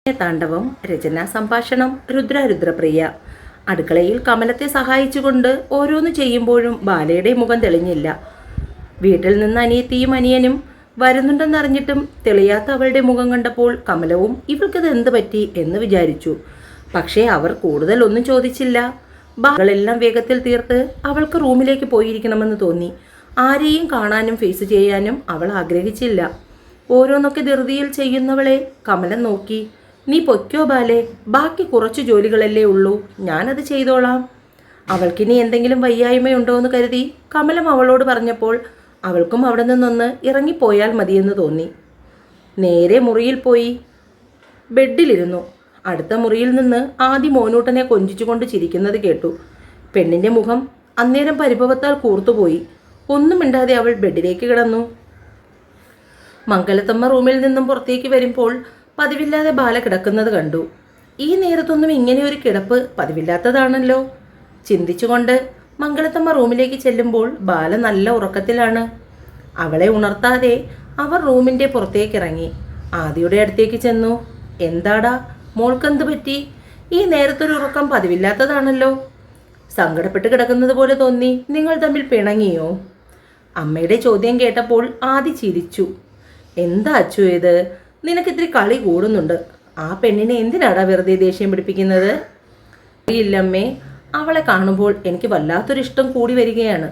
താണ്ഡവം. രചന സംഭാഷണം രുദ്രപ്രിയ. അടുക്കളയിൽ കമലത്തെ സഹായിച്ചുകൊണ്ട് ഓരോന്ന് ചെയ്യുമ്പോഴും ബാലയുടെ മുഖം തെളിഞ്ഞില്ല. വീട്ടിൽ നിന്ന് അനിയത്തിയും അനിയനും വരുന്നുണ്ടെന്നറിഞ്ഞിട്ടും തെളിയാത്ത അവളുടെ മുഖം കണ്ടപ്പോൾ കമലവും ഇവൾക്കത് എന്ത് പറ്റി എന്ന് വിചാരിച്ചു. പക്ഷേ അവർ കൂടുതൽ ഒന്നും ചോദിച്ചില്ല. ബാലകളെല്ലാം വേഗത്തിൽ തീർത്ത് അവൾക്ക് റൂമിലേക്ക് പോയിരിക്കണമെന്ന് തോന്നി. ആരെയും കാണാനും ഫേസ് ചെയ്യാനും അവൾ ആഗ്രഹിച്ചില്ല. ഓരോന്നൊക്കെ ധൃതിയിൽ ചെയ്യുന്നവളെ കമലൻ നോക്കി. നീ പൊയ്ക്കോ ബാലെ, ബാക്കി കുറച്ച് ജോലികളല്ലേ ഉള്ളൂ, ഞാനത് ചെയ്തോളാം. അവൾക്കിനി എന്തെങ്കിലും വയ്യായ്മയുണ്ടോ എന്ന് കരുതി കമലം അവളോട് പറഞ്ഞപ്പോൾ അവൾക്കും അവിടെ നിന്നൊന്ന് ഇറങ്ങിപ്പോയാൽ മതിയെന്ന് തോന്നി. നേരെ മുറിയിൽ പോയി ബെഡിലിരുന്നു. അടുത്ത മുറിയിൽ നിന്ന് ആദ്യ മോനൂട്ടനെ കൊഞ്ചിച്ചുകൊണ്ട് ചിരിക്കുന്നത് കേട്ടു. പെണ്ണിൻ്റെ മുഖം അന്നേരം പരിഭവത്താൽ കൂർത്തുപോയി. ഒന്നും മിണ്ടാതെ അവൾ ബെഡിലേക്ക് കിടന്നു. മംഗലത്തമ്മ റൂമിൽ നിന്നും പുറത്തേക്ക് വരുമ്പോൾ പതിവില്ലാതെ ബാല കിടക്കുന്നത് കണ്ടു. ഈ നേരത്തൊന്നും ഇങ്ങനെ ഒരു കിടപ്പ് പതിവില്ലാത്തതാണല്ലോ. ചിന്തിച്ചുകൊണ്ട് മംഗലത്തമ്മ റൂമിലേക്ക് ചെല്ലുമ്പോൾ ബാല നല്ല ഉറക്കത്തിലാണ്. അവളെ ഉണർത്താതെ അവർ റൂമിൻ്റെ പുറത്തേക്കിറങ്ങി. ആദിയുടെ അടുത്തേക്ക് ചെന്നു. എന്താടാ മോൾക്കെന്ത് പറ്റി? ഈ നേരത്തൊരു ഉറക്കം പതിവില്ലാത്തതാണല്ലോ. സങ്കടപ്പെട്ട് കിടക്കുന്നത് പോലെ തോന്നി. നിങ്ങൾ തമ്മിൽ പിണങ്ങിയോ? അമ്മയുടെ ചോദ്യം കേട്ടപ്പോൾ ആദി ചിരിച്ചു. എന്താ അച്ചു ഇത്? നിനക്കിത്തിരി കളി കൂടുന്നുണ്ട്. ആ പെണ്ണിനെ എന്തിനാടാ വെറുതെ ദേഷ്യം പിടിപ്പിക്കുന്നത്? ഇല്ലമ്മേ, അവളെ കാണുമ്പോൾ എനിക്ക് വല്ലാത്തൊരിഷ്ടം കൂടി വരികയാണ്.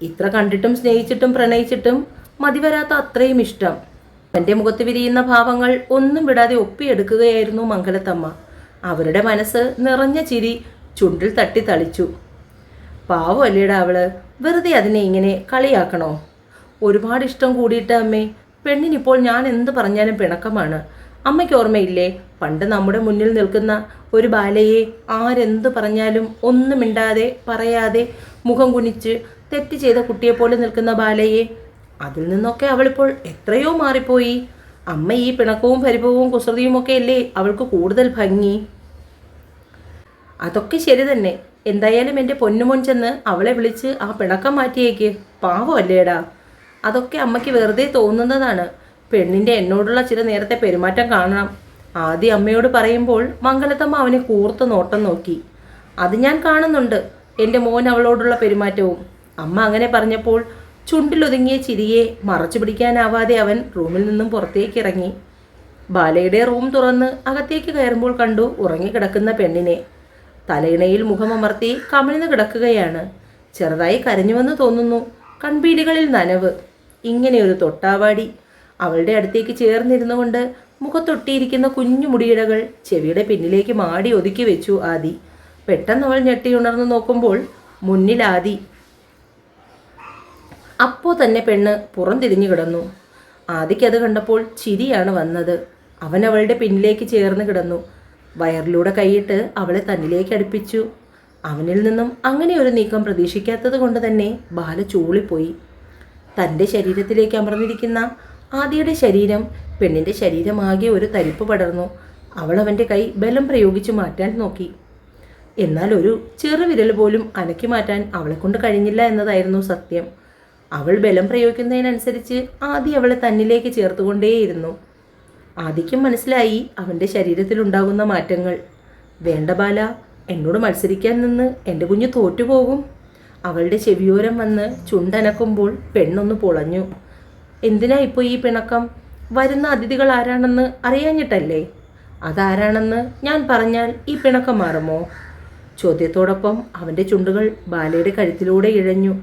ഇത്ര കണ്ടിട്ടും സ്നേഹിച്ചിട്ടും പ്രണയിച്ചിട്ടും മതിവരാത്ത അത്രയും ഇഷ്ടം. എൻ്റെ മുഖത്ത് വിരിയുന്ന ഭാവങ്ങൾ ഒന്നും വിടാതെ ഒപ്പിയെടുക്കുകയായിരുന്നു മംഗലത്തമ്മ. അവരുടെ മനസ്സ് നിറഞ്ഞ ചിരി ചുണ്ടിൽ തട്ടി തളിച്ചു. പാവമല്ലേടാ അവള്, വെറുതെ അതിനെ ഇങ്ങനെ കളിയാക്കണോ? ഒരുപാട് ഇഷ്ടം കൂടിയിട്ട് അമ്മേ. പെണ്ണിനിപ്പോൾ ഞാൻ എന്ത് പറഞ്ഞാലും പിണക്കമാണ്. അമ്മയ്ക്ക് ഓർമ്മയില്ലേ, പണ്ട് നമ്മുടെ മുന്നിൽ നിൽക്കുന്ന ഒരു ബാലയെ ആരെന്ത് പറഞ്ഞാലും ഒന്നും മിണ്ടാതെ പറയാതെ മുഖം കുനിച്ച് തെറ്റ് ചെയ്ത കുട്ടിയെപ്പോലെ നിൽക്കുന്ന ബാലയെ? അതിൽ നിന്നൊക്കെ അവളിപ്പോൾ എത്രയോ മാറിപ്പോയി. അമ്മ ഈ പിണക്കവും പരിഭവവും കുസൃതിയും ഒക്കെ അല്ലേ അവൾക്ക് കൂടുതൽ ഭംഗി? അതൊക്കെ ശരി തന്നെ. എന്തായാലും എൻ്റെ പൊന്നുമോൻ ചെന്ന് അവളെ വിളിച്ച് ആ പിണക്കം മാറ്റിയേക്ക്. പാവമല്ലേടാ. അതൊക്കെ അമ്മയ്ക്ക് വെറുതെ തോന്നുന്നതാണ്. പെണ്ണിൻ്റെ എന്നോടുള്ള ചില നേരത്തെ പെരുമാറ്റം കാണണം. ആദ്യം അമ്മയോട് പറയുമ്പോൾ മംഗലത്തമ്മ അവനെ കൂർത്ത് നോട്ടം നോക്കി. അത് ഞാൻ കാണുന്നുണ്ട്, എൻ്റെ മോൻ അവളോടുള്ള പെരുമാറ്റവും. അമ്മ അങ്ങനെ പറഞ്ഞപ്പോൾ ചുണ്ടിലൊതുങ്ങിയ ചിരിയെ മറച്ചു പിടിക്കാനാവാതെ അവൻ റൂമിൽ നിന്നും പുറത്തേക്ക് ഇറങ്ങി. ബാലയുടെ റൂം തുറന്ന് അകത്തേക്ക് കയറുമ്പോൾ കണ്ടു ഉറങ്ങിക്കിടക്കുന്ന പെണ്ണിനെ. തലയിണയിൽ മുഖമമർത്തി കമിഴ്ന്ന് കിടക്കുകയാണ്. ചെറുതായി കരഞ്ഞുവെന്ന് തോന്നുന്നു. കൺപീലികളിൽ നനവ്. ഇങ്ങനെയൊരു തൊട്ടാവാടി. അവളുടെ അടുത്തേക്ക് ചേർന്നിരുന്നു കൊണ്ട് മുഖത്തൊട്ടിയിരിക്കുന്ന കുഞ്ഞു മുടിയിടകൾ ചെവിയുടെ പിന്നിലേക്ക് മാടി ഒതുക്കി വെച്ചു ആദി. പെട്ടെന്ന് അവൾ ഞെട്ടിയുണർന്നു നോക്കുമ്പോൾ മുന്നിൽ ആദി. അപ്പോൾ തന്നെ പെണ്ണ് പുറംതിരിഞ്ഞു കിടന്നു. ആദിക്കത് കണ്ടപ്പോൾ ചിരിയാണ് വന്നത്. അവൻ അവളുടെ പിന്നിലേക്ക് ചേർന്ന് കിടന്നു. വയറിലൂടെ കൈയിട്ട് അവളെ തന്നിലേക്ക് അടുപ്പിച്ചു. അവനിൽ നിന്നും അങ്ങനെ ഒരു നീക്കം പ്രതീക്ഷിക്കാത്തത് കൊണ്ട് തന്നെ ബാല ചൂളിപ്പോയി. തൻ്റെ ശരീരത്തിലേക്ക് അമർന്നിരിക്കുന്ന ആദിയുടെ ശരീരം പെണ്ണിൻ്റെ ശരീരമാകെ ഒരു തരിപ്പ് പടർന്നു. അവൾ അവൻ്റെ കൈ ബലം പ്രയോഗിച്ച് മാറ്റാൻ നോക്കി. എന്നാൽ ഒരു ചെറുവിരൽ പോലും അനക്കി മാറ്റാൻ അവളെക്കൊണ്ട് കഴിഞ്ഞില്ല എന്നതായിരുന്നു സത്യം. അവൾ ബലം പ്രയോഗിക്കുന്നതിനനുസരിച്ച് ആദി അവളെ തന്നിലേക്ക് ചേർത്തുകൊണ്ടേയിരുന്നു. ആദിക്കും മനസ്സിലായി അവൻ്റെ ശരീരത്തിലുണ്ടാകുന്ന മാറ്റങ്ങൾ. വേണ്ട ബാല, എന്നോട് മത്സരിക്കാൻ നിന്ന് എൻ്റെ കുഞ്ഞ് തോറ്റുപോകും. അവളുടെ ചെവിയോരം വന്ന് ചുണ്ടനക്കുമ്പോൾ പെണ്ണൊന്ന് പൊളഞ്ഞു. എന്തിനാ ഇപ്പോൾ ഈ പിണക്കം? വരുന്ന അതിഥികൾ ആരാണെന്ന് അറിയാഞ്ഞിട്ടല്ലേ? അതാരാണെന്ന് ഞാൻ പറഞ്ഞാൽ ഈ പിണക്കം മാറുമോ? ചോദ്യത്തോടൊപ്പം അവൻ്റെ ചുണ്ടുകൾ ബാലയുടെ കഴുത്തിലൂടെ ഇഴഞ്ഞു.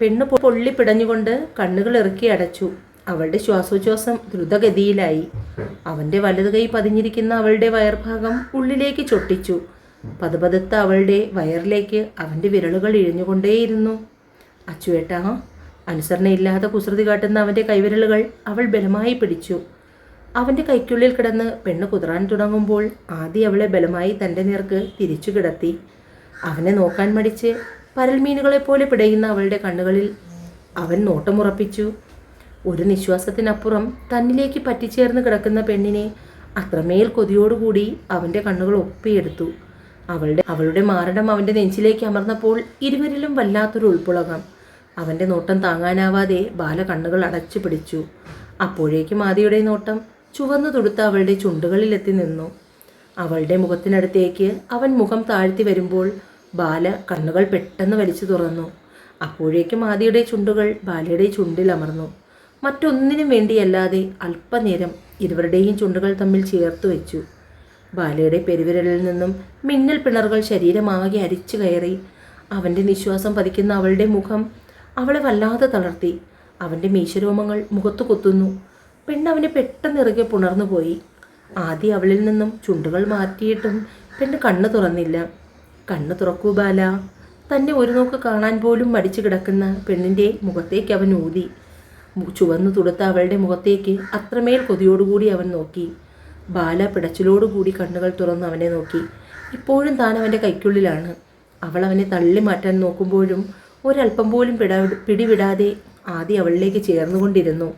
പെണ്ണ് പൊള്ളിപ്പിടഞ്ഞുകൊണ്ട് കണ്ണുകൾ ഇറുക്കി അടച്ചു. അവളുടെ ശ്വാസോച്ഛ്വാസം ദ്രുതഗതിയിലായി. അവൻ്റെ വലതു കൈ പതിഞ്ഞിരിക്കുന്ന അവളുടെ വയർഭാഗം ഉള്ളിലേക്ക് ചൊട്ടിച്ചു. പതുപതുത്ത അവളുടെ വയറിലേക്ക് അവൻ്റെ വിരലുകൾ ഇഴഞ്ഞുകൊണ്ടേയിരുന്നു. അച്ചുവേട്ടാ. അനുസരണയില്ലാതെ കുസൃതി കാട്ടുന്ന അവൻ്റെ കൈവിരലുകൾ അവൾ ബലമായി പിടിച്ചു. അവൻ്റെ കൈക്കുള്ളിൽ കിടന്ന് പെണ്ണ് കുതിരാൻ തുടങ്ങുമ്പോൾ ആദ്യം അവളെ ബലമായി തൻ്റെ നേർക്ക് തിരിച്ചു കിടത്തി. അവനെ നോക്കാൻ മടിച്ച് പരൽമീനുകളെപ്പോലെ പിടയുന്ന അവളുടെ കണ്ണുകളിൽ അവൻ നോട്ടമുറപ്പിച്ചു. ഒരു നിശ്വാസത്തിനപ്പുറം തന്നിലേക്ക് പറ്റിച്ചേർന്ന് കിടക്കുന്ന പെണ്ണിനെ അത്രമേൽ കൊതിയോടുകൂടി അവൻ്റെ കണ്ണുകൾ ഒപ്പിയെടുത്തു. അവളുടെ മാരടം അവൻ്റെ നെഞ്ചിലേക്ക് അമർന്നപ്പോൾ ഇരുവരിലും വല്ലാത്തൊരു ഉൾപ്പുളകം. അവൻ്റെ നോട്ടം താങ്ങാനാവാതെ ബാല കണ്ണുകൾ അടച്ചു പിടിച്ചു. അപ്പോഴേക്കും ആദിയുടെ നോട്ടം ചുവന്നു തുടുത്ത അവളുടെ ചുണ്ടുകളിലെത്തി നിന്നു. അവളുടെ മുഖത്തിനടുത്തേക്ക് അവൻ മുഖം താഴ്ത്തി വരുമ്പോൾ ബാല കണ്ണുകൾ പെട്ടെന്ന് വലിച്ചു തുറന്നു. അപ്പോഴേക്കും ആദിയുടെ ചുണ്ടുകൾ ബാലയുടെ ചുണ്ടിൽ അമർന്നു. മറ്റൊന്നിനും വേണ്ടിയല്ലാതെ അല്പനേരം ഇരുവരുടെയും ചുണ്ടുകൾ തമ്മിൽ ചേർത്ത് വെച്ചു. ബാലയുടെ പെരുവിരലിൽ നിന്നും മിന്നൽ പിണറുകൾ ശരീരമാകെ അരിച്ചു കയറി. അവൻ്റെ നിശ്വാസം പതിക്കുന്ന അവളുടെ മുഖം അവളെ വല്ലാതെ തളർത്തി. അവൻ്റെ മീശരോമങ്ങൾ മുഖത്ത് കുത്തുന്നു. പെണ്ണവനെ പെട്ടെന്ന് ഇറുകെ പുണർന്നുപോയി. ആദ്യം അവളിൽ നിന്നും ചുണ്ടുകൾ മാറ്റിയിട്ടും പെണ്ണ് കണ്ണ് തുറന്നില്ല. കണ്ണ് തുറക്കൂ ബാല. തന്നെ ഒരു നോക്ക് കാണാൻ പോലും മടിച്ചു കിടക്കുന്ന പെണ്ണിൻ്റെ മുഖത്തേക്ക് അവൻ ഊതി. ചുവന്നു തുടുത്ത അവളുടെ മുഖത്തേക്ക് അത്രമേൽ കൊതിയോടുകൂടി അവൻ നോക്കി. ബാല പിടച്ചിലോടുകൂടി കണ്ണുകൾ തുറന്ന് അവനെ നോക്കി. ഇപ്പോഴും താൻ അവൻ്റെ കൈക്കുള്ളിലാണ്. അവൾ അവനെ തള്ളി മാറ്റാൻ നോക്കുമ്പോഴും ഒരല്പം പോലും പിടിവിടാതെ ആദ്യം അവളിലേക്ക് ചേർന്നുകൊണ്ടിരുന്നു.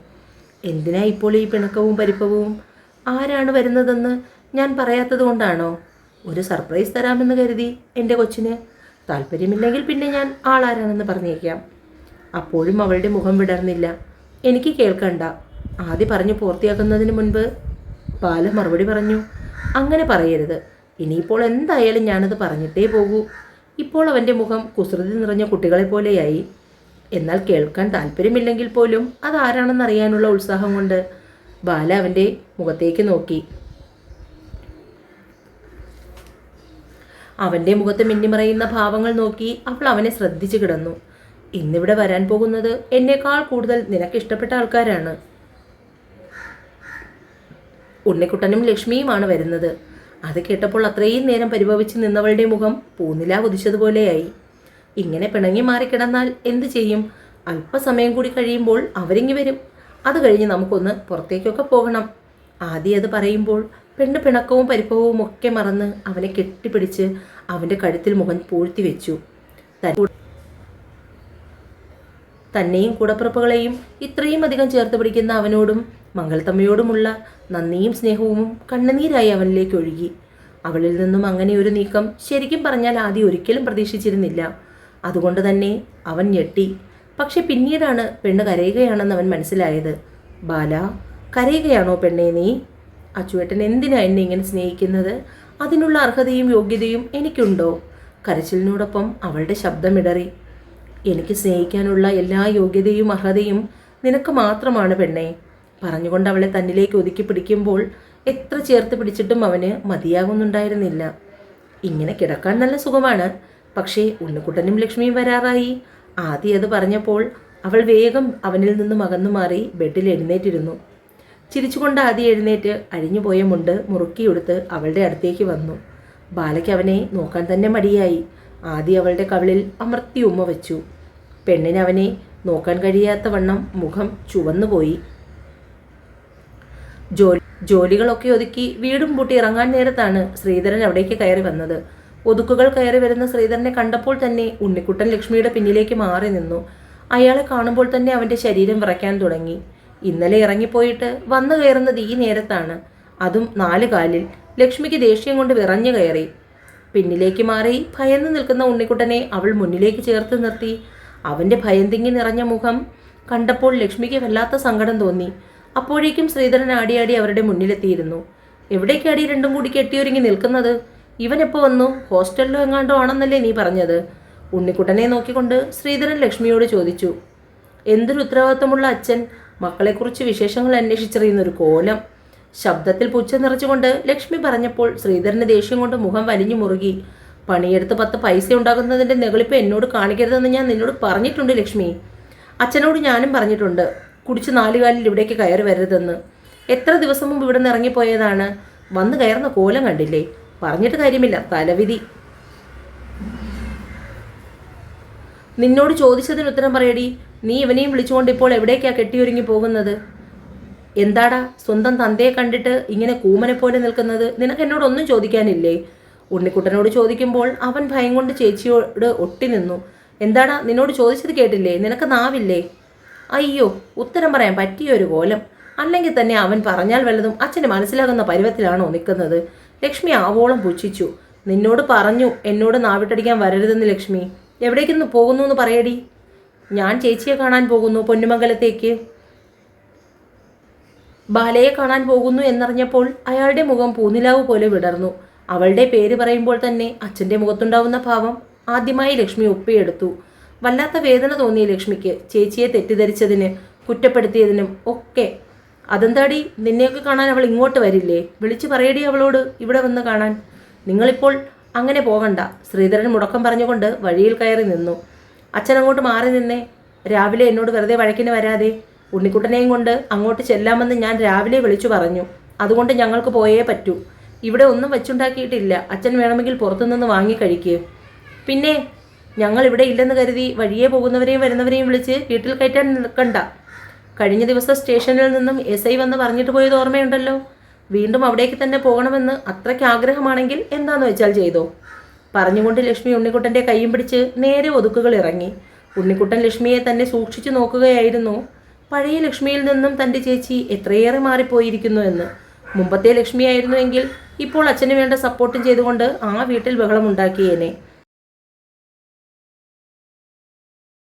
എന്തിനാ ഇപ്പോൾ ഈ പിണക്കവും പരിപ്പവും? ആരാണ് വരുന്നതെന്ന് ഞാൻ പറയാത്തത് കൊണ്ടാണോ? ഒരു സർപ്രൈസ് തരാമെന്ന് കരുതി എൻ്റെ കൊച്ചിന്. താല്പര്യമില്ലെങ്കിൽ പിന്നെ ഞാൻ ആളാരാണെന്ന് പറഞ്ഞേക്കാം. അപ്പോഴും അവളുടെ മുഖം വിടർന്നില്ല. എനിക്ക് കേൾക്കണ്ട. ആദ്യം പറഞ്ഞു പൂർത്തിയാക്കുന്നതിന് മുൻപ് ബാല മറുപടി പറഞ്ഞു. അങ്ങനെ പറയരുത്. ഇനിയിപ്പോൾ എന്തായാലും ഞാനത് പറഞ്ഞിട്ടേ പോകൂ. ഇപ്പോൾ അവൻ്റെ മുഖം കുസൃതി നിറഞ്ഞ കുട്ടികളെ പോലെയായി. എന്നാൽ കേൾക്കാൻ താല്പര്യമില്ലെങ്കിൽ പോലും അതാരാണെന്നറിയാനുള്ള ഉത്സാഹം കൊണ്ട് ബാല അവൻ്റെ മുഖത്തേക്ക് നോക്കി. അവൻ്റെ മുഖത്ത് മിന്നിമറയുന്ന ഭാവങ്ങൾ നോക്കി അവൾ അവനെ ശ്രദ്ധിച്ചു കിടന്നു. ഇന്നിവിടെ വരാൻ പോകുന്നത് എന്നേക്കാൾ കൂടുതൽ നിനക്കിഷ്ടപ്പെട്ട ആൾക്കാരാണ്. ഉണ്ണിക്കുട്ടനും ലക്ഷ്മിയുമാണ് വരുന്നത്. അത് കേട്ടപ്പോൾ അത്രയും നേരം പരിഭവിച്ച് നിന്നവളുടെ മുഖം പൂനില ഉദിച്ചതുപോലെയായി. ഇങ്ങനെ പിണങ്ങി മാറിക്കിടന്നാൽ എന്തു ചെയ്യും? അല്പസമയം കൂടി കഴിയുമ്പോൾ അവരിങ്ങി വരും. അത് കഴിഞ്ഞ് നമുക്കൊന്ന് പുറത്തേക്കൊക്കെ പോകണം. ആദ്യം അത് പറയുമ്പോൾ പെണ്ണ് പിണക്കവും പരിപ്പവും ഒക്കെ മറന്ന് അവനെ കെട്ടിപ്പിടിച്ച് അവൻ്റെ കഴുത്തിൽ മുഖം പൂഴ്ത്തി വെച്ചു. തന്നെയും കൂടപ്പിറപ്പുകളെയും ഇത്രയും അധികം ചേർത്ത് പിടിക്കുന്ന അവനോടും മംഗൾത്തമ്മയോടുമുള്ള നന്ദിയും സ്നേഹവും കണ്ണുനീരായി അവനിലേക്ക് ഒഴുകി. അവളിൽ നിന്നും അങ്ങനെ ഒരു നീക്കം ശരിക്കും പറഞ്ഞാൽ ആദ്യം ഒരിക്കലും പ്രതീക്ഷിച്ചിരുന്നില്ല. അതുകൊണ്ട് തന്നെ അവൻ ഞെട്ടി. പക്ഷെ പിന്നീടാണ് പെണ്ണ് കരയുകയാണെന്ന് അവൻ മനസ്സിലായത്. ബാല, കരയുകയാണോ പെണ്ണേ നീ? അച്ചുവേട്ടൻ എന്തിനാ എന്നെ ഇങ്ങനെ സ്നേഹിക്കുന്നത്? അതിനുള്ള അർഹതയും യോഗ്യതയും എനിക്കുണ്ടോ? കരച്ചിലിനോടൊപ്പം അവളുടെ ശബ്ദമിടറി. എനിക്ക് സ്നേഹിക്കാനുള്ള എല്ലാ യോഗ്യതയും അർഹതയും നിനക്ക് മാത്രമാണ് പെണ്ണേ. പറഞ്ഞുകൊണ്ട് അവളെ തന്നിലേക്ക് ഒതുക്കി പിടിക്കുമ്പോൾ എത്ര ചേർത്ത് പിടിച്ചിട്ടും അവന് മതിയാകുന്നുണ്ടായിരുന്നില്ല. ഇങ്ങനെ കിടക്കാൻ നല്ല സുഖമാണ്. പക്ഷേ ഉണ്ണിക്കുട്ടനും ലക്ഷ്മിയും വരാറായി. ആദ്യം അത് പറഞ്ഞപ്പോൾ അവൾ വേഗം അവനിൽ നിന്നും അകന്നു മാറി ബെഡിൽ എഴുന്നേറ്റിരുന്നു. ചിരിച്ചുകൊണ്ട് ആദ്യം എഴുന്നേറ്റ് അഴിഞ്ഞുപോയ മുണ്ട് മുറുക്കിയെടുത്ത് അവളുടെ അടുത്തേക്ക് വന്നു. ബാലയ്ക്ക് അവനെ നോക്കാൻ തന്നെ മടിയായി. ആദ്യം അവളുടെ കവിളിൽ അമർത്തി ഉമ്മ വെച്ചു. പെണ്ണിന് അവനെ നോക്കാൻ കഴിയാത്ത വണ്ണം മുഖം ചുവന്നുപോയി. ജോലികളൊക്കെ ഒതുക്കി വീടും പൂട്ടി ഇറങ്ങാൻ നേരത്താണ് ശ്രീധരൻ അവിടേക്ക് കയറി വന്നത്. ഒതുക്കുകൾ കയറി വരുന്ന ശ്രീധരനെ കണ്ടപ്പോൾ തന്നെ ഉണ്ണിക്കുട്ടൻ ലക്ഷ്മിയുടെ പിന്നിലേക്ക് മാറി നിന്നു. അയാളെ കാണുമ്പോൾ തന്നെ അവൻ്റെ ശരീരം വിറയ്ക്കാൻ തുടങ്ങി. ഇന്നലെ ഇറങ്ങിപ്പോയിട്ട് വന്നു കയറുന്നത് ഈ നേരത്താണ്, അതും 4 കാലിൽ. ലക്ഷ്മിക്ക് ദേഷ്യം കൊണ്ട് വിറഞ്ഞു കയറി. പിന്നിലേക്ക് മാറി ഭയന്ന് നിൽക്കുന്ന ഉണ്ണിക്കുട്ടനെ അവൾ മുന്നിലേക്ക് ചേർത്ത് നിർത്തി. അവൻ്റെ ഭയം തിങ്ങി നിറഞ്ഞ മുഖം കണ്ടപ്പോൾ ലക്ഷ്മിക്ക് വല്ലാത്ത സങ്കടം തോന്നി. അപ്പോഴേക്കും ശ്രീധരൻ ആടിയാടി അവരുടെ മുന്നിലെത്തിയിരുന്നു. എവിടേക്കാടി രണ്ടും കൂടി കെട്ടിയൊരുങ്ങി നിൽക്കുന്നത്? ഇവനെപ്പോൾ വന്നു? ഹോസ്റ്റലിലോ എങ്ങാണ്ടോ ആണെന്നല്ലേ നീ പറഞ്ഞത്? ഉണ്ണിക്കുട്ടനെ നോക്കിക്കൊണ്ട് ശ്രീധരൻ ലക്ഷ്മിയോട് ചോദിച്ചു. എന്തൊരു ഉത്തരവാദിത്തമുള്ള അച്ഛൻ! മക്കളെക്കുറിച്ച് വിശേഷങ്ങൾ അന്വേഷിച്ചറിയുന്നൊരു കോലം. ശബ്ദത്തിൽ പുച്ഛം നിറച്ചുകൊണ്ട് ലക്ഷ്മി പറഞ്ഞപ്പോൾ ശ്രീധരന് ദേഷ്യം കൊണ്ട് മുഖം വലിഞ്ഞു മുറുകി. പണിയെടുത്ത് 10 പൈസ ഉണ്ടാകുന്നതിൻ്റെ നെകളിപ്പ് എന്നോട് കാണിക്കരുതെന്ന് ഞാൻ നിന്നോട് പറഞ്ഞിട്ടുണ്ട് ലക്ഷ്മി. അച്ഛനോട് ഞാനും പറഞ്ഞിട്ടുണ്ട്, കുടിച്ച് 4 കാലിൽ ഇവിടേക്ക് കയറി വരരുതെന്ന്. എത്ര ദിവസം മുമ്പ് ഇവിടെ നിന്ന് ഇറങ്ങിപ്പോയതാണ്. വന്ന് കയറുന്ന കോലം കണ്ടില്ലേ? പറഞ്ഞിട്ട് കാര്യമില്ല, തലവിധി. നിന്നോട് ചോദിച്ചതിന് ഉത്തരം പറയടി. നീ ഇവനെയും വിളിച്ചുകൊണ്ട് ഇപ്പോൾ എവിടേക്കാ കെട്ടിയൊരുങ്ങി പോകുന്നത്? എന്താടാ സ്വന്തം തന്തയെ കണ്ടിട്ട് ഇങ്ങനെ കൂമനെ പോലെ നിൽക്കുന്നത്? നിനക്ക് എന്നോടൊന്നും ചോദിക്കാനില്ലേ? ഉണ്ണിക്കുട്ടനോട് ചോദിക്കുമ്പോൾ അവൻ ഭയം കൊണ്ട് ചേച്ചിയോട് ഒട്ടി നിന്നു. എന്താടാ നിന്നോട് ചോദിച്ചത് കേട്ടില്ലേ? നിനക്ക് നാവില്ലേ? അയ്യോ, ഉത്തരം പറയാൻ പറ്റിയൊരു കോലം. അല്ലെങ്കിൽ തന്നെ അവൻ പറഞ്ഞാൽ വല്ലതും അച്ഛന് മനസ്സിലാകുന്ന പരുവത്തിലാണോ നിൽക്കുന്നത്? ലക്ഷ്മി ആവോളം പുച്ഛിച്ചു. നിന്നോട് പറഞ്ഞു എന്നോട് നാവിട്ടടിക്കാൻ വരരുതെന്ന് ലക്ഷ്മി. എവിടേക്കൊന്ന് പോകുന്നു എന്ന് പറയടി. ഞാൻ ചേച്ചിയെ കാണാൻ പോകുന്നു, പൊന്നുമംഗലത്തേക്ക്. ബാലയെ കാണാൻ പോകുന്നു എന്നറിഞ്ഞപ്പോൾ അയാളുടെ മുഖം പൂനിലാവ് പോലെ വിടർന്നു. അവളുടെ പേര് പറയുമ്പോൾ തന്നെ അച്ഛൻ്റെ മുഖത്തുണ്ടാവുന്ന ഭാവം ആദ്യമായി ലക്ഷ്മി ഒപ്പിയെടുത്തു. വല്ലാത്ത വേദന തോന്നി ലക്ഷ്മിക്ക്, ചേച്ചിയെ തെറ്റിദ്ധരിച്ചതിന്, കുറ്റപ്പെടുത്തിയതിനും ഒക്കെ. അതെന്താടി, നിന്നെയൊക്കെ കാണാൻ അവൾ ഇങ്ങോട്ട് വരില്ലേ? വിളിച്ചു പറയടി അവളോട് ഇവിടെ വന്ന് കാണാൻ. നിങ്ങളിപ്പോൾ അങ്ങനെ പോകണ്ട. ശ്രീധരൻ മുടക്കം പറഞ്ഞുകൊണ്ട് വഴിയിൽ കയറി നിന്നു. അച്ഛൻ അങ്ങോട്ട് മാറി നിന്നേ. രാവിലെ എന്നോട് വെറുതെ വഴക്കിന് വരാതെ. ഉണ്ണിക്കുട്ടനെയും കൊണ്ട് അങ്ങോട്ട് ചെല്ലാമെന്ന് ഞാൻ രാവിലെ വിളിച്ചു പറഞ്ഞു. അതുകൊണ്ട് ഞങ്ങൾക്ക് പോയേ പറ്റൂ. ഇവിടെ ഒന്നും വെച്ചുണ്ടാക്കിയിട്ടില്ല. അച്ഛൻ വേണമെങ്കിൽ പുറത്തുനിന്ന് വാങ്ങി കഴിക്കുക. പിന്നെ ഞങ്ങൾ ഇവിടെ ഇല്ലെന്ന് കരുതി വഴിയെ പോകുന്നവരെയും വരുന്നവരെയും വിളിച്ച് വീട്ടിൽ കയറ്റാൻ നിൽക്കണ്ട. കഴിഞ്ഞ ദിവസം സ്റ്റേഷനിൽ നിന്നും SI വന്ന് പറഞ്ഞിട്ട് പോയത് ഓർമ്മയുണ്ടല്ലോ. വീണ്ടും അവിടേക്ക് തന്നെ പോകണമെന്ന് അത്രയ്ക്ക് ആഗ്രഹമാണെങ്കിൽ എന്താന്ന് വെച്ചാൽ ചെയ്തോ. പറഞ്ഞുകൊണ്ട് ലക്ഷ്മി ഉണ്ണിക്കുട്ടൻ്റെ കൈയും പിടിച്ച് നേരെ ഒതുക്കുകൾ ഇറങ്ങി. ഉണ്ണിക്കുട്ടൻ ലക്ഷ്മിയെ തന്നെ സൂക്ഷിച്ചു നോക്കുകയായിരുന്നു. പഴയ ലക്ഷ്മിയിൽ നിന്നും തൻ്റെ ചേച്ചി എത്രയേറെ മാറിപ്പോയിരിക്കുന്നു എന്ന്. മുമ്പത്തെ ലക്ഷ്മിയായിരുന്നുവെങ്കിൽ ഇപ്പോൾ അച്ഛന് വേണ്ട സപ്പോർട്ടും ചെയ്തുകൊണ്ട് ആ വീട്ടിൽ ബഹളമുണ്ടാക്കിയേനെ.